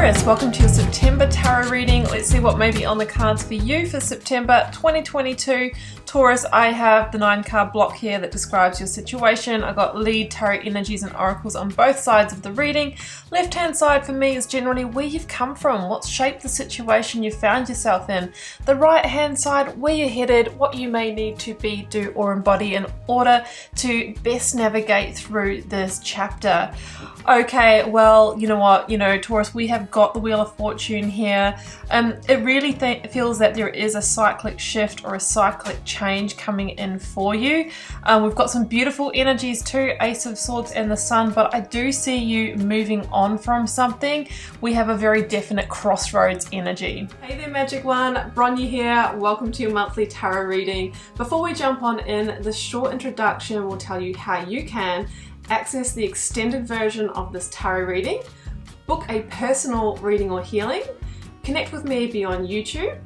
Taurus, welcome to your September tarot reading. Let's see what may be on the cards for you for September 2022. Taurus, I have the 9-card block here that describes your situation. I got lead tarot energies and oracles on both sides of the reading. Left-hand side for me is generally where you've come from, what's shaped the situation you found yourself in. The right-hand side, where you're headed, what you may need to be, do, or embody in order to best navigate through this chapter. Okay, well, you know what, Taurus, we have got the Wheel of Fortune here. It really feels that there is a cyclic shift or a cyclic change coming in for you. We've got some beautiful energies too, Ace of Swords and the Sun, but I do see you moving on from something. We have a very definite crossroads energy. Hey there, Magic One, BRONYA here. Welcome to your monthly tarot reading. Before we jump on in, this short introduction will tell you how you can access the extended version of this tarot reading, book a personal reading or healing, connect with me beyond YouTube,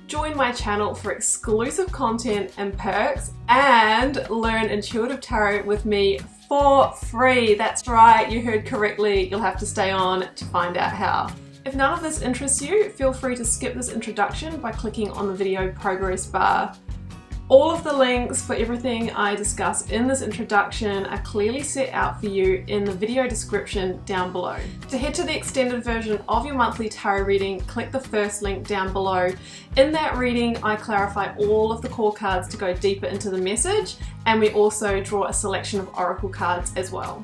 join my channel for exclusive content and perks, and learn intuitive tarot with me for free. That's right, you heard correctly. You'll have to stay on to find out how. If none of this interests you, feel free to skip this introduction by clicking on the video progress bar. All of the links for everything I discuss in this introduction are clearly set out for you in the video description down below. To head to the extended version of your monthly tarot reading, click the first link down below. In that reading, I clarify all of the core cards to go deeper into the message, and we also draw a selection of oracle cards as well.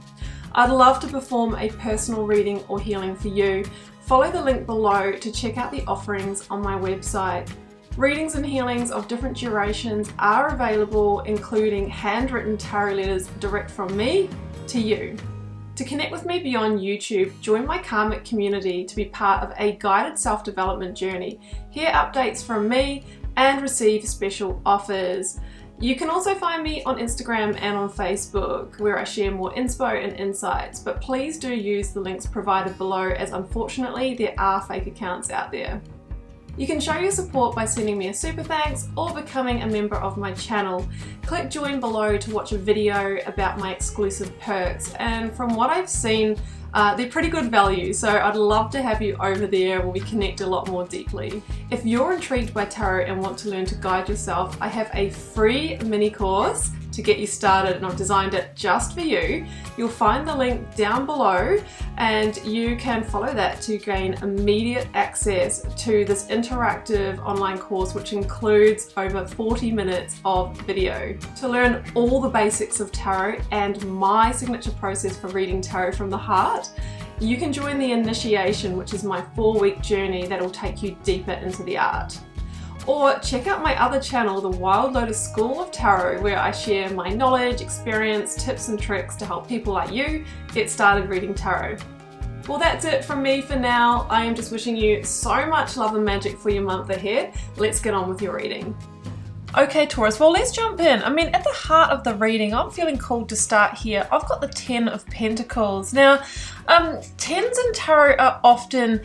I'd love to perform a personal reading or healing for you. Follow the link below to check out the offerings on my website. Readings and healings of different durations are available, including handwritten tarot letters direct from me to you. To connect with me beyond YouTube, join my karmic community to be part of a guided self-development journey. Hear updates from me and receive special offers. You can also find me on Instagram and on Facebook, where I share more inspo and insights, but please do use the links provided below, as unfortunately there are fake accounts out there. You can show your support by sending me a super thanks or becoming a member of my channel. Click join below to watch a video about my exclusive perks, and from what I've seen, they're pretty good value, so I'd love to have you over there where we connect a lot more deeply. If you're intrigued by tarot and want to learn to guide yourself, I have a free mini course to get you started, and I've designed it just for you. You'll find the link down below, and you can follow that to gain immediate access to this interactive online course, which includes over 40 minutes of video. To learn all the basics of tarot and my signature process for reading tarot from the heart, you can join the initiation, which is my 4-week journey that'll take you deeper into the art. Or check out my other channel, the Wild Lotus School of Tarot, where I share my knowledge, experience, tips and tricks to help people like you get started reading tarot. Well, that's it from me for now. I am just wishing you so much love and magic for your month ahead. Let's get on with your reading. Okay, Taurus, well, let's jump in. At the heart of the reading, I'm feeling called to start here. I've got the 10 of Pentacles. Now, 10s in tarot are often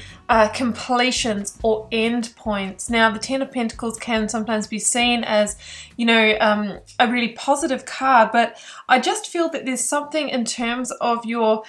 completions or end points. Now, the 10 of Pentacles can sometimes be seen as, a really positive card, but I just feel that there's something in terms of your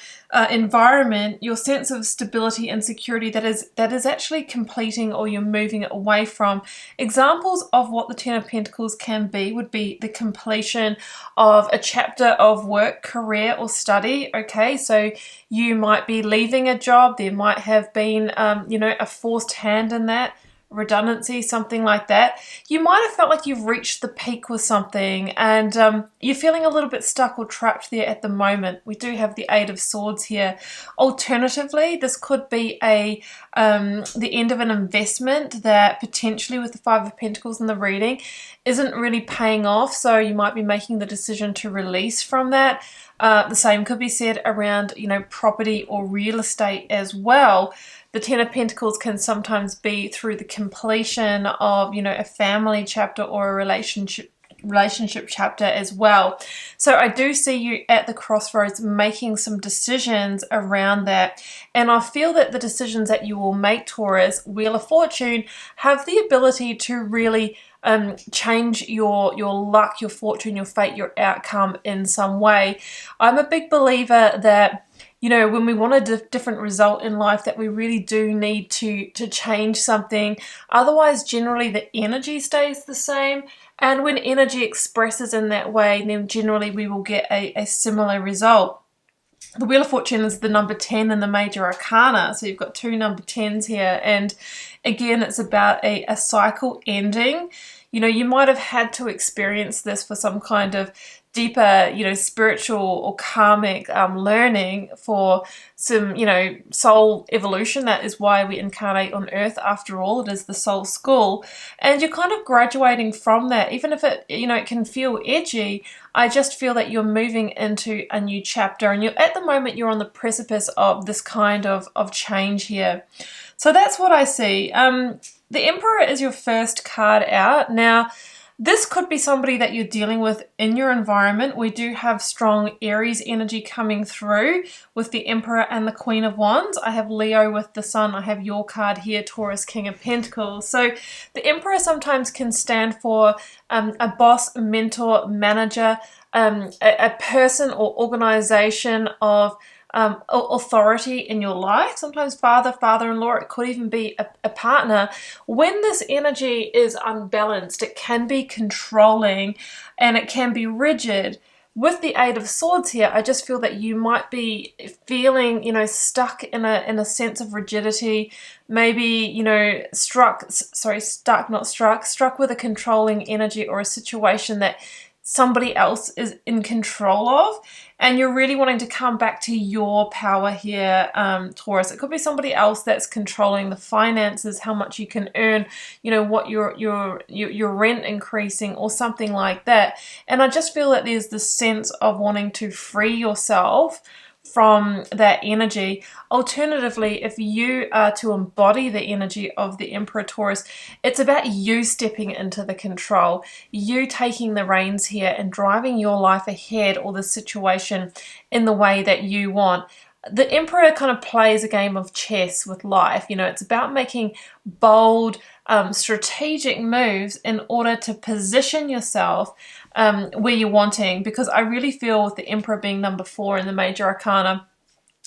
environment, your sense of stability and security that is actually completing, or you're moving away from. Examples of what the 10 of Pentacles can be would be the completion of a chapter of work, career, or study. Okay, so you might be leaving a job. There might have been, a forced hand in that, redundancy, something like that. You might have felt like you've reached the peak with something, and you're feeling a little bit stuck or trapped there at the moment. We do have the 8 of Swords here. Alternatively, this could be the end of an investment that potentially, with the 5 of Pentacles in the reading, isn't really paying off, so you might be making the decision to release from that. The same could be said around, property or real estate as well. The 10 of Pentacles can sometimes be through the completion of, a family chapter or a relationship chapter as well. So I do see you at the crossroads making some decisions around that. And I feel that the decisions that you will make, Taurus, Wheel of Fortune, have the ability to really change your luck, your fortune, your fate, your outcome in some way. I'm a big believer that you know, when we want a different result in life, that we really do need to change something. Otherwise, generally the energy stays the same. And when energy expresses in that way, then generally we will get a similar result. The Wheel of Fortune is the number 10 in the major arcana. So you've got 2 number 10s here. And again, it's about a cycle ending. You know, you might have had to experience this for some kind of deeper, you know, spiritual or karmic learning, for some, you know, soul evolution. That is why we incarnate on earth. After all, it is the soul school. And you're kind of graduating from that. Even if it, you know, it can feel edgy, I just feel that you're moving into a new chapter, and you're at the moment, you're on the precipice of this kind of change here. So that's what I see. The Emperor is your first card out. Now, this could be somebody that you're dealing with in your environment. We do have strong Aries energy coming through with the Emperor and the Queen of Wands. I have Leo with the Sun. I have your card here, Taurus, King of Pentacles. So the Emperor sometimes can stand for a boss, mentor, manager, a person or organization of authority in your life. Sometimes father, father-in-law, it could even be a partner. When this energy is unbalanced, it can be controlling and it can be rigid. With the Eight of Swords here, I just feel that you might be feeling, you know, stuck in a sense of rigidity, maybe, you know, struck with a controlling energy or a situation that somebody else is in control of, and you're really wanting to come back to your power here, Taurus. It could be somebody else that's controlling the finances, how much you can earn, you know, what your rent increasing or something like that. And I just feel that there's this sense of wanting to free yourself from that energy. Alternatively, if you are to embody the energy of the Emperor, Taurus, it's about you stepping into the control, you taking the reins here and driving your life ahead or the situation in the way that you want. The Emperor kind of plays a game of chess with life. You know, it's about making bold, strategic moves in order to position yourself where you're wanting, because I really feel with the Emperor being number 4 in the major arcana,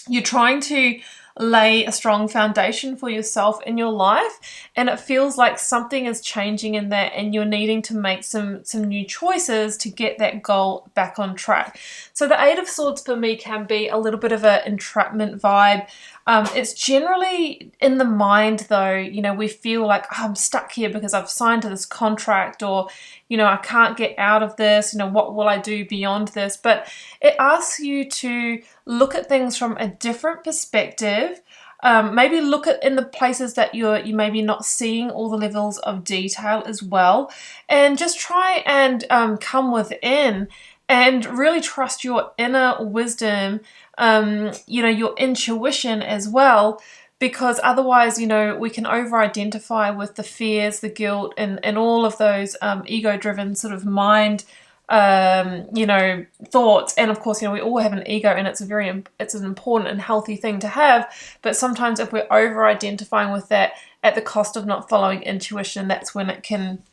you're trying to lay a strong foundation for yourself in your life, and it feels like something is changing in that, and you're needing to make some new choices to get that goal back on track. So the Eight of Swords for me can be a little bit of an entrapment vibe. It's generally in the mind though, you know, we feel like, oh, I'm stuck here because I've signed to this contract, or, you know, I can't get out of this, you know, what will I do beyond this? But it asks you to look at things from a different perspective. Maybe look at in the places that you maybe not seeing all the levels of detail as well, and just try and come within and really trust your inner wisdom, you know, your intuition as well, because otherwise, you know, we can over-identify with the fears, the guilt, and all of those ego-driven sort of mind, you know, thoughts. And of course, you know, we all have an ego, and it's an important and healthy thing to have. But sometimes if we're over-identifying with that at the cost of not following intuition, that's when it can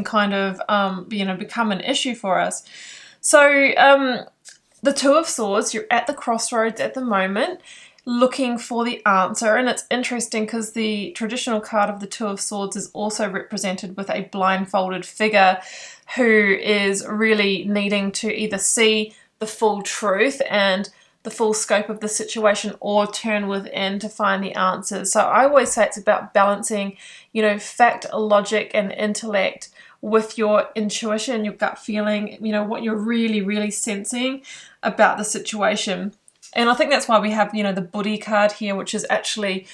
kind of, you know, become an issue for us. So the Two of Swords, you're at the crossroads at the moment, looking for the answer. And it's interesting because the traditional card of the Two of Swords is also represented with a blindfolded figure who is really needing to either see the full truth and the full scope of the situation, or turn within to find the answers. So I always say it's about balancing, you know, fact, logic, and intellect with your intuition, your gut feeling, you know, what you're really, really sensing about the situation. And I think that's why we have, you know, the Buddhi card here, which is actually,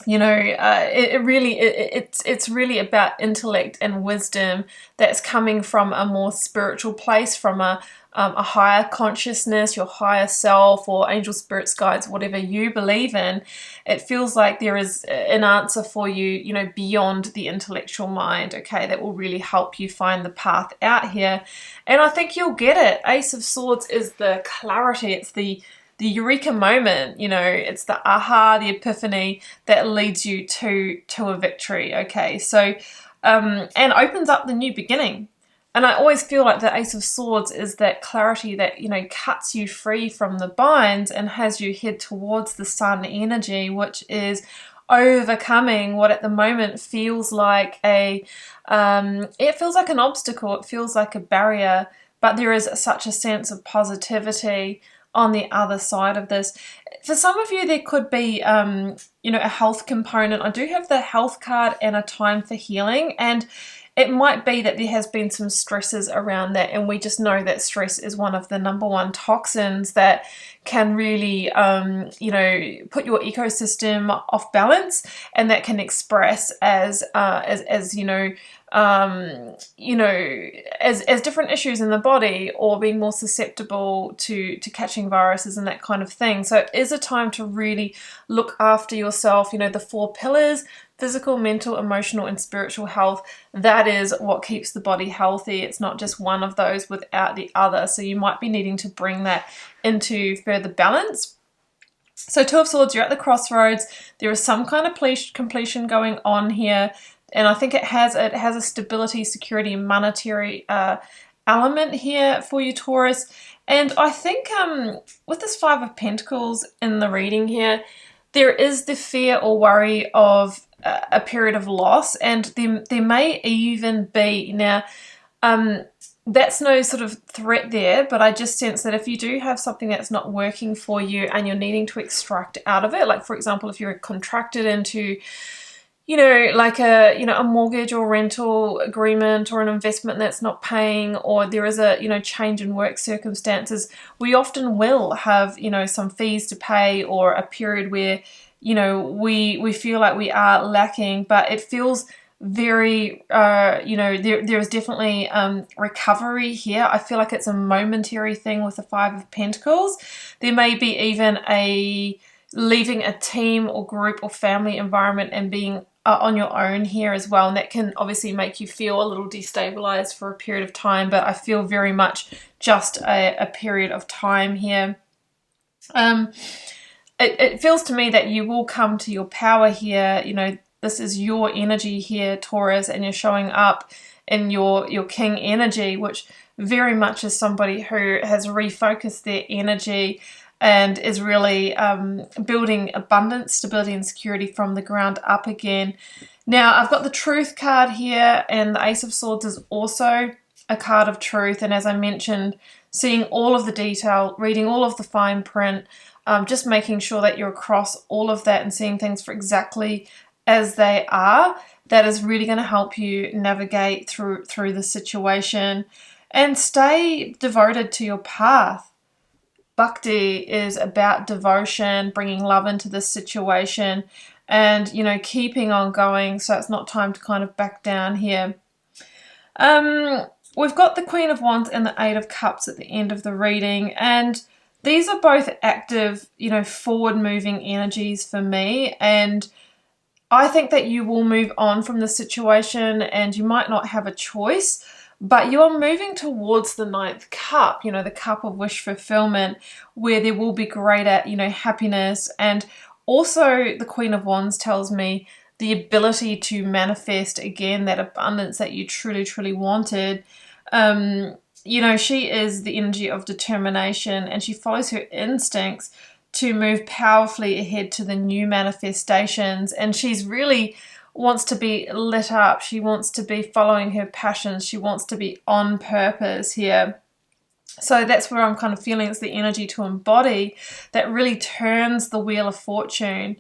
you know, it's really about intellect and wisdom that's coming from a more spiritual place, from a higher consciousness, your higher self, or angel, spirits, guides, whatever you believe in. It feels like there is an answer for you, you know, beyond the intellectual mind, okay, that will really help you find the path out here. And I think you'll get it. Ace of Swords is the clarity, it's the eureka moment, you know, it's the aha, the epiphany that leads you to a victory, okay? So, and opens up the new beginning. And I always feel like the Ace of Swords is that clarity that, you know, cuts you free from the binds and has you head towards the sun energy, which is overcoming what at the moment feels like it feels like an obstacle, it feels like a barrier, but there is such a sense of positivity on the other side of this. For some of you, there could be, you know, a health component. I do have the health card and a time for healing, and it might be that there has been some stresses around that, and we just know that stress is one of the #1 toxins that can really, you know, put your ecosystem off balance, and that can express as as different issues in the body, or being more susceptible to catching viruses and that kind of thing. So it is a time to really look after yourself. You know, the 4 pillars: physical, mental, emotional, and spiritual health. That is what keeps the body healthy. It's not just one of those without the other. So you might be needing to bring that into further balance. So 2 of Swords, you're at the crossroads. There is some kind of completion going on here. And I think it has a stability, security, and monetary element here for you, Taurus. And I think with this 5 of Pentacles in the reading here, there is the fear or worry of a period of loss, and there may even be, now that's no sort of threat there, but I just sense that if you do have something that's not working for you and you're needing to extract out of it, like for example, if you're contracted into, you know, like a mortgage or rental agreement or an investment that's not paying, or there is a, you know, change in work circumstances, we often will have, you know, some fees to pay, or a period where, you know, we feel like we are lacking, but it feels very, you know, there is definitely recovery here. I feel like it's a momentary thing with the 5 of Pentacles. There may be even a leaving a team or group or family environment and being on your own here as well, and that can obviously make you feel a little destabilized for a period of time, but I feel very much just a period of time here. It feels to me that you will come to your power here. You know, this is your energy here, Taurus, and you're showing up in your king energy, which very much is somebody who has refocused their energy and is really building abundance, stability, and security from the ground up again. Now, I've got the Truth card here, and the Ace of Swords is also a card of truth. And as I mentioned, seeing all of the detail, reading all of the fine print, just making sure that you're across all of that and seeing things for exactly as they are, that is really going to help you navigate through the situation and stay devoted to your path. Bhakti is about devotion, bringing love into this situation, and, you know, keeping on going, so it's not time to kind of back down here. We've got the Queen of Wands and the 8 of Cups at the end of the reading, and these are both active, you know, forward-moving energies for me, and I think that you will move on from the situation, and you might not have a choice, but you are moving towards the 9th cup, you know, the cup of wish fulfillment, where there will be greater, you know, happiness. And also the Queen of Wands tells me the ability to manifest again that abundance that you truly, truly wanted. You know, she is the energy of determination, and she follows her instincts to move powerfully ahead to the new manifestations. And she's really wants to be lit up. She wants to be following her passions. She wants to be on purpose here. So that's where I'm kind of feeling it's the energy to embody that really turns the wheel of fortune.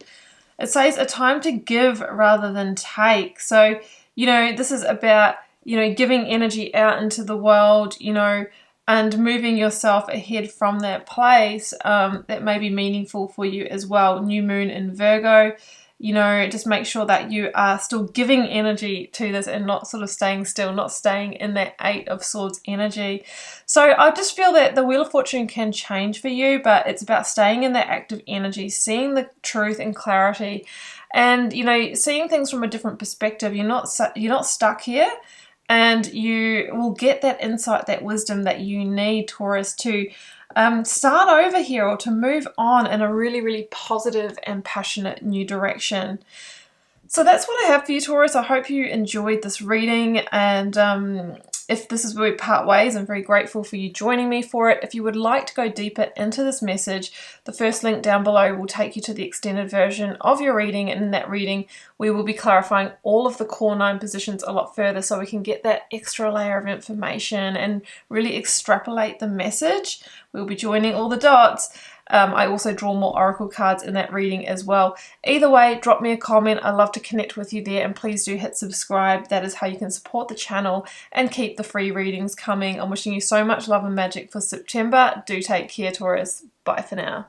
It says a time to give rather than take. So, you know, this is about, you know, giving energy out into the world, you know, and moving yourself ahead from that place that may be meaningful for you as well. New moon in Virgo. You know, just make sure that you are still giving energy to this and not sort of staying still, not staying in that 8 of Swords energy. So I just feel that the Wheel of Fortune can change for you, but it's about staying in that active energy, seeing the truth and clarity, and, you know, seeing things from a different perspective. You're not stuck here, and you will get that insight, that wisdom that you need, Taurus, to start over here or to move on in a really, really positive and passionate new direction. So that's what I have for you, Taurus. I hope you enjoyed this reading, and If this is where we part ways, I'm very grateful for you joining me for it. If you would like to go deeper into this message, the first link down below will take you to the extended version of your reading, and in that reading we will be clarifying all of the core 9 positions a lot further so we can get that extra layer of information and really extrapolate the message. We'll be joining all the dots. I also draw more oracle cards in that reading as well. Either way, drop me a comment. I love to connect with you there, and please do hit subscribe. That is how you can support the channel and keep the free readings coming. I'm wishing you so much love and magic for September. Do take care, Taurus. Bye for now.